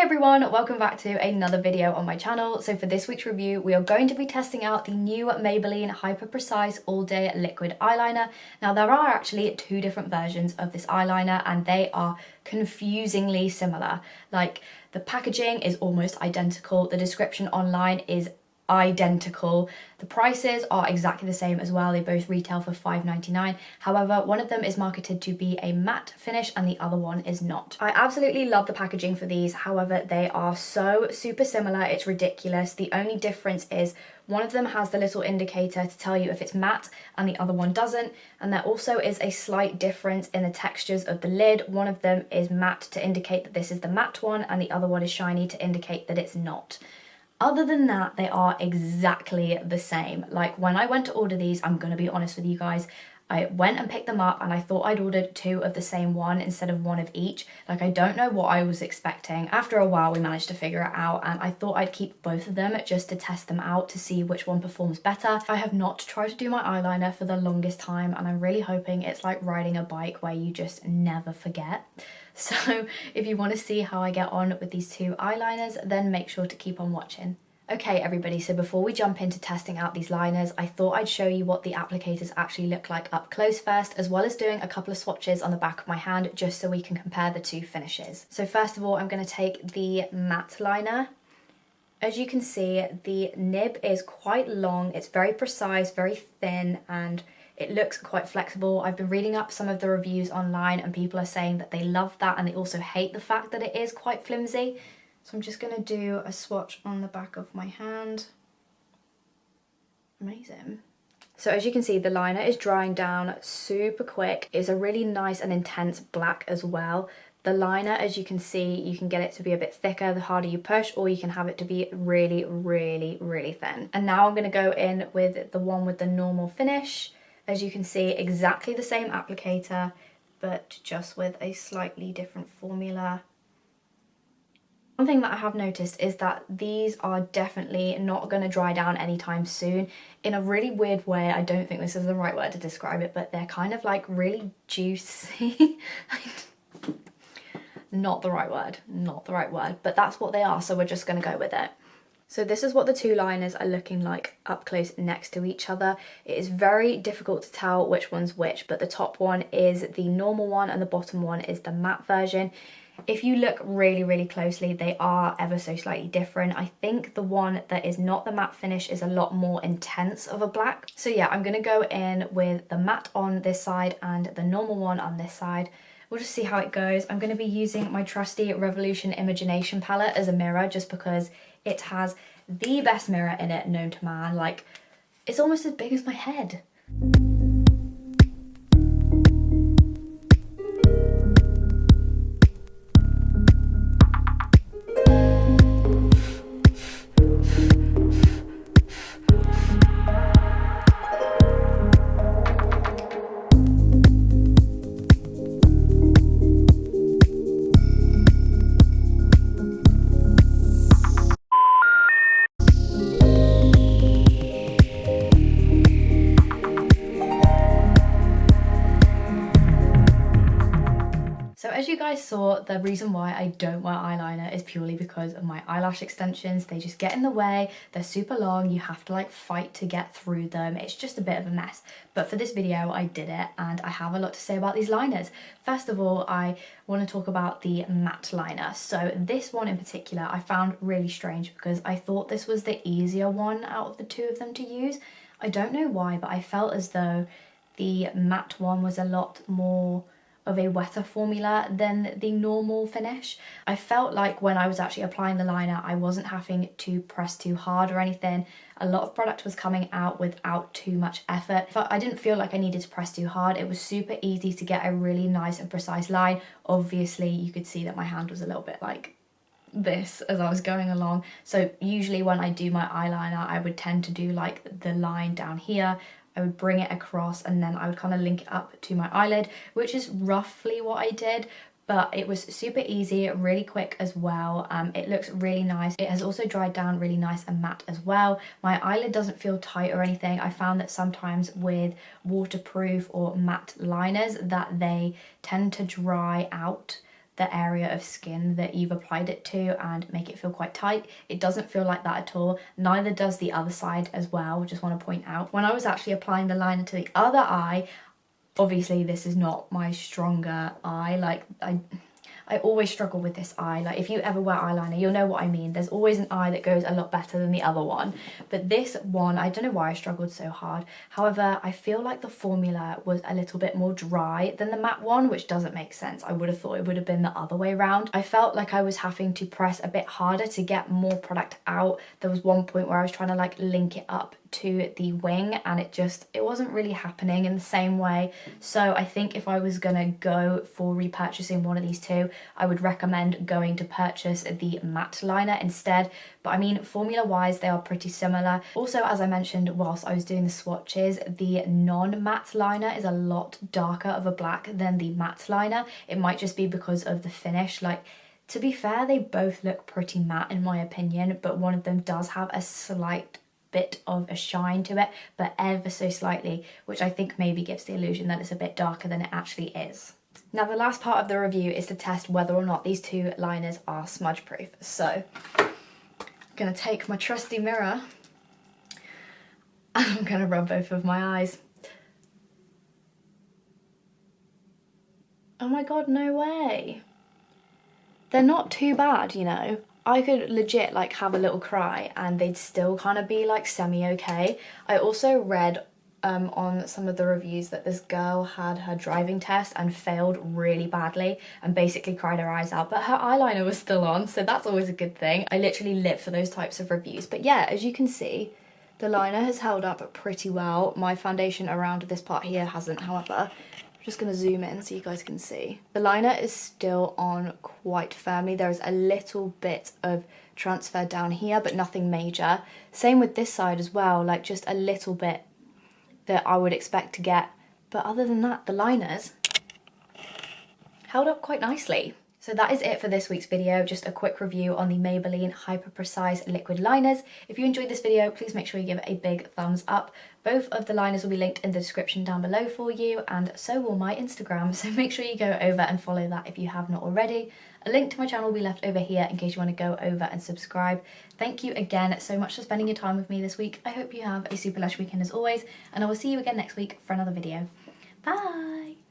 everyone, welcome back to another video on my channel. So for this week's review, we are going to be testing out the new Maybelline Hyper Precise All Day Liquid Eyeliner. Now there are actually two different versions of this eyeliner and they are confusingly similar. Like the packaging is almost identical, the description online is identical. The prices are exactly the same as well. They both retail for $5.99. However, one of them is marketed to be a matte finish and the other one is not. I absolutely love the packaging for these. However, they are so super similar. It's ridiculous. The only difference is one of them has the little indicator to tell you if it's matte and the other one doesn't. And there also is a slight difference in the textures of the lid. One of them is matte to indicate that this is the matte one and the other one is shiny to indicate that it's not. Other than that, they are exactly the same. Like when I went to order these, I'm gonna be honest with you guys, I went and picked them up and I thought I'd ordered two of the same one instead of one of each. Like I don't know what I was expecting. After a while, we managed to figure it out and I thought I'd keep both of them just to test them out to see which one performs better. I have not tried to do my eyeliner for the longest time and I'm really hoping it's like riding a bike where you just never forget. So if you want to see how I get on with these two eyeliners, then make sure to keep on watching. Okay everybody, so before we jump into testing out these liners, I thought I'd show you what the applicators actually look like up close first, as well as doing a couple of swatches on the back of my hand, just so we can compare the two finishes. So first of all, I'm going to take the matte liner. As you can see, the nib is quite long, it's very precise, very thin, and it looks quite flexible. I've been reading up some of the reviews online and people are saying that they love that and they also hate the fact that it is quite flimsy. So I'm just going to do a swatch on the back of my hand. Amazing. So as you can see, the liner is drying down super quick. It's a really nice and intense black as well. The liner, as you can see, you can get it to be a bit thicker the harder you push, or you can have it to be really, really, really thin. And now I'm going to go in with the one with the normal finish. As you can see, exactly the same applicator, but just with a slightly different formula. One thing that I have noticed is that these are definitely not going to dry down anytime soon. In a really weird way, I don't think this is the right word to describe it, but they're kind of like really juicy. Not the right word, not the right word, but that's what they are, so we're just going to go with it. So this is what the two liners are looking like up close next to each other. It is very difficult to tell which one's which, but the top one is the normal one and the bottom one is the matte version. If you look really, really closely, they are ever so slightly different. I think the one that is not the matte finish is a lot more intense of a black. So yeah, I'm gonna go in with the matte on this side and the normal one on this side. We'll just see how it goes. I'm going to be using my trusty Revolution Imagination palette as a mirror just because it has the best mirror in it known to man. Like, it's almost as big as my head. So as you guys saw, the reason why I don't wear eyeliner is purely because of my eyelash extensions. They just get in the way, they're super long, you have to like fight to get through them. It's just a bit of a mess. But for this video, I did it and I have a lot to say about these liners. First of all, I want to talk about the matte liner. So this one in particular, I found really strange because I thought this was the easier one out of the two of them to use. I don't know why, but I felt as though the matte one was a lot more of a wetter formula than the normal finish. I felt like when I was actually applying the liner, I wasn't having to press too hard or anything. A lot of product was coming out without too much effort. But I didn't feel like I needed to press too hard. It was super easy to get a really nice and precise line. Obviously, you could see that my hand was a little bit like this as I was going along. So usually when I do my eyeliner, I would tend to do like the line down here. I would bring it across and then I would kind of link it up to my eyelid, which is roughly what I did, but it was super easy, really quick as well. It looks really nice. It has also dried down really nice and matte as well. My eyelid doesn't feel tight or anything. I found that sometimes with waterproof or matte liners that they tend to dry out the area of skin that you've applied it to and make it feel quite tight. It doesn't feel like that at all. Neither does the other side as well, just want to point out. When I was actually applying the liner to the other eye, obviously this is not my stronger eye, like I always struggle with this eye. Like if you ever wear eyeliner, you'll know what I mean. There's always an eye that goes a lot better than the other one. But this one, I don't know why I struggled so hard. However, I feel like the formula was a little bit more dry than the matte one, which doesn't make sense. I would have thought it would have been the other way around. I felt like I was having to press a bit harder to get more product out. There was one point where I was trying to like link it up to the wing and it wasn't really happening in the same way. So I think if I was gonna go for repurchasing one of these two, I would recommend going to purchase the matte liner instead. But I mean, formula wise they are pretty similar. Also, as I mentioned whilst I was doing the swatches, the non-matte liner is a lot darker of a black than the matte liner. It might just be because of the finish. Like, to be fair, they both look pretty matte in my opinion, but one of them does have a slight bit of a shine to it, but ever so slightly, which I think maybe gives the illusion that it's a bit darker than it actually is. Now the last part of the review is to test whether or not these two liners are smudge proof. So I'm gonna take my trusty mirror and I'm gonna rub both of my eyes. Oh my god, no way. They're not too bad, you know. I could legit like have a little cry and they'd still kind of be like semi-okay. I also read on some of the reviews that this girl had her driving test and failed really badly and basically cried her eyes out, but her eyeliner was still on, so that's always a good thing. I literally live for those types of reviews. But yeah, as you can see, the liner has held up pretty well. My foundation around this part here hasn't, however. Just gonna zoom in so you guys can see. The liner is still on quite firmly. There's a little bit of transfer down here, but nothing major. Same with this side as well, like just a little bit that I would expect to get. But other than that, the liners held up quite nicely. So that is it for this week's video, just a quick review on the Maybelline Hyper Precise liquid liners. If you enjoyed this video, please make sure you give it a big thumbs up. Both of the liners will be linked in the description down below for you, and so will my Instagram, so make sure you go over and follow that if you have not already. A link to my channel will be left over here in case you want to go over and subscribe. Thank you again so much for spending your time with me this week. I hope you have a super lush weekend as always, and I will see you again next week for another video. Bye!